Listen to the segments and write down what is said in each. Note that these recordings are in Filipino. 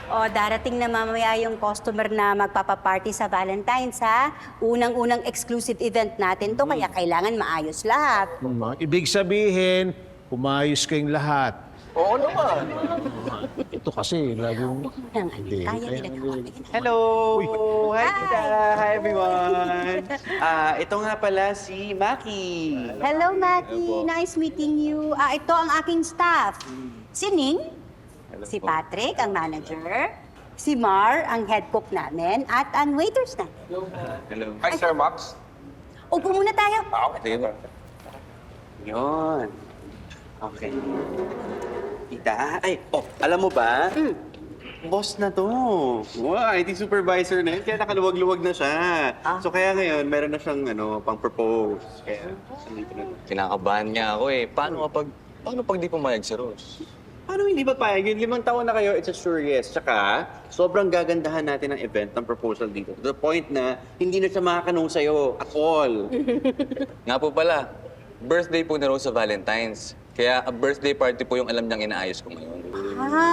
O, darating na mamaya yung customer na magpapaparty sa Valentine's, ha? Unang-unang exclusive event natin to, kaya kailangan maayos lahat. Ibig sabihin, umayos kayong lahat. Oo naman. Ito kasi, lagong... Hindi. Kaya nila. Hello! Hi, Tita! Hi, everyone! Ito nga pala si Maki. Hello, Maki. Nice meeting you. Ito ang aking staff. Si Ning, si Patrick, ang manager, si Mar, ang head cook namin, at ang waiters namin. Hello. Hi, Sir Max. Upo muna tayo. Okay, sige. Yun. Okay. Tita, alam mo ba? Boss na to. Wow, IT supervisor na yun, kaya nakaluwag-luwag na siya. So kaya ngayon, meron na siyang pang-propose. Kaya, nandito na. Kinakabahan nga ako eh. Paano pag di pumayag si Rose? Paano hindi ba payag? Yung 5 taon na kayo, it's a sure yes. Tsaka, sobrang gagandahan natin ang event ng proposal dito. To the point na hindi na siya makakanong sa'yo at all. Nga po pala, birthday po ni Rose sa Valentine's. Kaya a birthday party po yung alam niyang inaayos ko ngayon.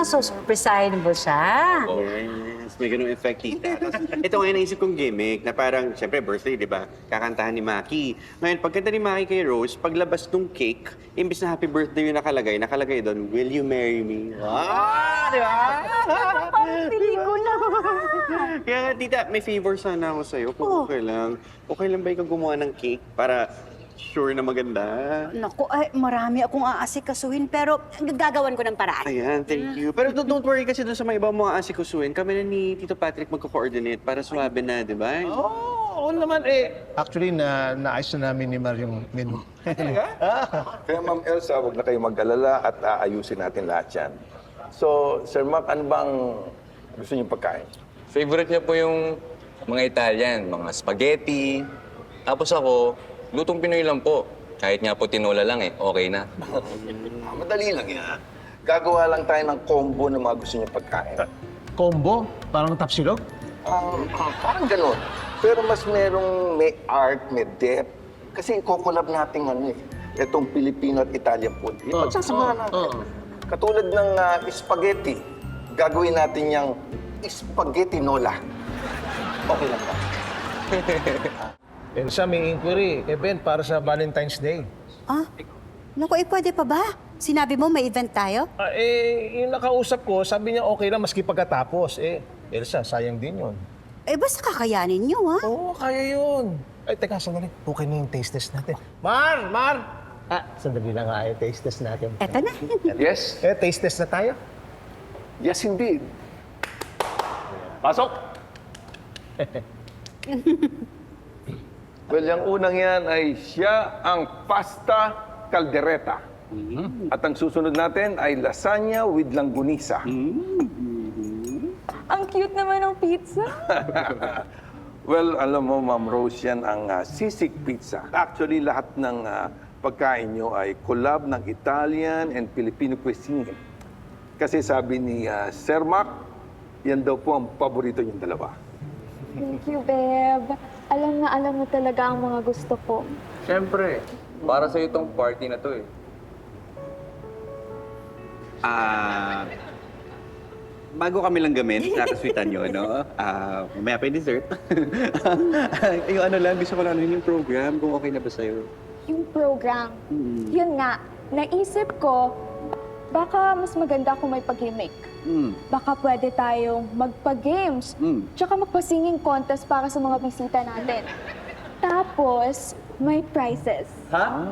So surprisable siya. Yes, may ganung effect, tita. Tapos, ito nga yung naisip kong gimmick na parang, siyempre, birthday, di ba? Kakantahan ni Maki. Ngayon, pagkanta ni Maki kay Rose, paglabas nung cake, imbis na happy birthday yung nakalagay doon, will you marry me? Di ba? Pelikula. Kaya nga, tita, may favor sana ako sa'yo kung okay lang. Okay lang ba ikaw gumawa ng cake para sure na maganda? Naku, marami akong aasikasuhin, pero gagawan ko ng paraan. Ayan, thank you. Pero don't worry kasi doon sa mga ibang mga asikusuin, kami na ni Tito Patrick magko-coordinate para suwabe na, di ba? Oo naman eh. Actually, naayos na namin ni Mar yung menu. Kaya Ma'am Elsa, huwag na kayo mag-alala at aayusin natin lahat yan. So, Sir Mac, ano bang gusto niyong pagkain? Favorite niya po yung mga Italian, mga spaghetti. Tapos ako, lutong Pinoy lang po. Kahit nga po tinola lang eh, okay na. Madali lang yan. Gagawa lang tayo ng combo ng mga gusto niyong pagkain. Combo? Parang tapsilog? Parang ganun. Pero mas may art, may depth. Kasi kukulab natin itong Filipino at Italian food. Ipagsasamahan natin. Katulad ng spaghetti, gagawin natin yung spaghetti nola. Okay lang ba? Elsa, may inquiry. Event para sa Valentine's Day. Naku, pwede pa ba? Sinabi mo may event tayo? Yung nakausap ko, sabi niya okay lang maski pagkatapos. Elsa, sayang din yun. Basta kakayanin nyo, ha? Oo, kaya yun. Teka, sandali. Okay na yung taste test natin. Mar! Sandali lang nga yung taste test natin. Eto na. Yes? Taste test na tayo? Yes, indeed. Pasok! Well, yung unang yan ay siya ang pasta caldereta. At ang susunod natin ay lasagna with langgunisa. Ang cute naman ng pizza. Well, alam mo, Ma'am Rose, yan ang sisig pizza. Actually, lahat ng pagkain nyo ay collab ng Italian and Filipino cuisine. Kasi sabi ni Sir Mac, yan daw po ang paborito niyong dalawa. Thank you, babe. Alam mo talaga ang mga gusto ko. Siyempre, para sa itong party na to eh. Bago kami lang gamin, nakasweetan nyo, no? Mamaya pa yung dessert. Yung gusto ko lang yung program, kung okay na ba sa'yo? Yung program, yun nga, naisip ko, baka mas maganda kung may pag-gimmick. Baka pwede tayong magpa-games, tsaka magpa-singing contest para sa mga bisita natin. Tapos, may prizes. Ha?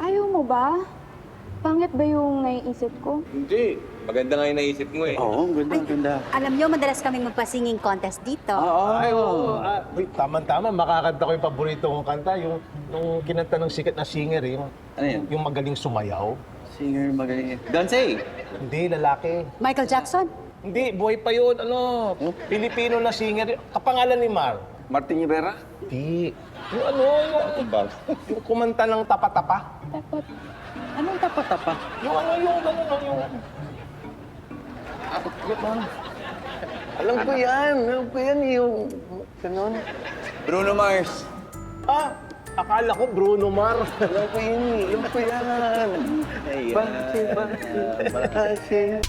Ayaw mo ba? Pangit ba yung naiisip ko? Hindi. Maganda nga yung naisip mo eh. Oo, ganda. Alam nyo, madalas kaming magpa-singing contest dito. Oo. Wait, tama-tama. Makakanta ko yung paborito kong kanta. Yung kinanta ng sikat na singer, yung magaling sumayaw. Singer magaling. Dancing? Hindi, lalaki. Michael Jackson? Hindi, buhay pa yun. Filipino na singer. Kapangalan ni Mar. Martin Rivera? Hindi. Yung kumanta ng tapa-tapa. Dapat, Anong tapa-tapa? Yung Alam ko yan. Yung ganun. Bruno Mars. akala ko Bruno Mar. Alam ko yun. Alam ko yan. Ayan. Base.